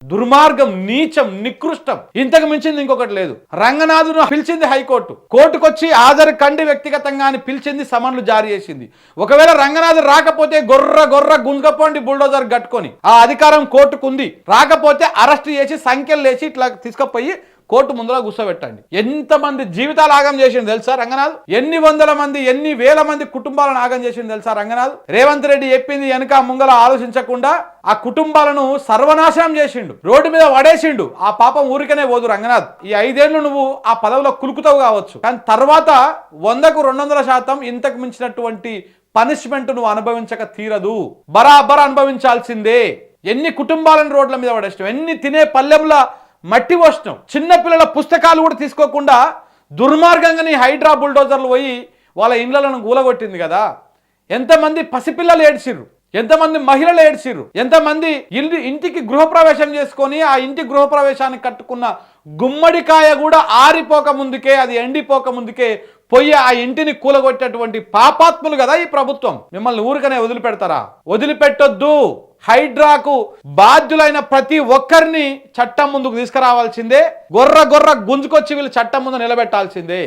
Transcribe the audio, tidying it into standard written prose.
దుర్మార్గం, నీచం, నికృష్టం. ఇంతకు మించింది ఇంకొకటి లేదు. రంగనాథును పిలిచింది హైకోర్టు, కోర్టుకొచ్చి హాజరు కండి వ్యక్తిగతంగా అని పిలిచింది, సమన్లు జారీ చేసింది. ఒకవేళ రంగనాథు రాకపోతే గొర్ర గుంజకపోండి బుల్డోజర్ కట్టుకొని, ఆ అధికారం కోర్టుకుంది. రాకపోతే అరెస్ట్ చేసి సంఖ్యలు లేచి ఇట్లా తీసుకుపోయి కోర్టు ముందర కూర్చోబెట్టండి. ఎంతమంది జీవితాలు ఆగం చేసింది తెలుసా రంగనాథ్? ఎన్ని వందల మంది, ఎన్ని వేల మంది కుటుంబాలను ఆగం చేసింది తెలుసా రంగనాథ్? రేవంత్ రెడ్డి చెప్పింది వెనక ముంగల ఆలోచించకుండా ఆ కుటుంబాలను సర్వనాశనం చేసిండు, రోడ్డు మీద పడేసిండు. ఆ పాపం ఊరికనే పోదు రంగనాథ్. ఈ 5 ఏళ్ళు నువ్వు ఆ పదవిలో కులుకుతావు కావచ్చు, కానీ తర్వాత 100కు 200% ఇంతకు మించినటువంటి పనిష్మెంట్ నువ్వు అనుభవించక తీరదు. బరాబర్ అనుభవించాల్సిందే. ఎన్ని కుటుంబాలను రోడ్ల మీద పడేసినావు, ఎన్ని తినే పల్లెంల మట్టి పోసినాం. చిన్నపిల్లల పుస్తకాలు కూడా తీసుకోకుండా దుర్మార్గంగా నీ హైడ్రా బుల్డోజర్లు పోయి వాళ్ళ ఇళ్లను కూలగొట్టింది కదా. ఎంతమంది పసిపిల్లలు ఏడ్చిర్రు, ఎంతమంది మహిళలు ఏడ్చిర్రు, ఎంతమంది ఇంటికి గృహప్రవేశం చేసుకొని ఆ ఇంటి గృహప్రవేశానికి కట్టుకున్న గుమ్మడికాయ కూడా ఆరిపోక ముందుకే, అది ఎండిపోక ముందుకే పోయి ఆ ఇంటిని కూలగొట్టేటువంటి పాపాత్ములు కదా ఈ ప్రభుత్వం. మిమ్మల్ని ఊరికనే వదిలిపెడతారా? వదిలిపెట్టొద్దు. హైడ్రాకు బాధ్యులైన ప్రతి ఒక్కరిని చట్టం ముందుకు తీసుకురావాల్సిందే. గొర్ర గుంజుకొచ్చి వీళ్ళు చట్టం ముందు నిలబెట్టాల్సిందే.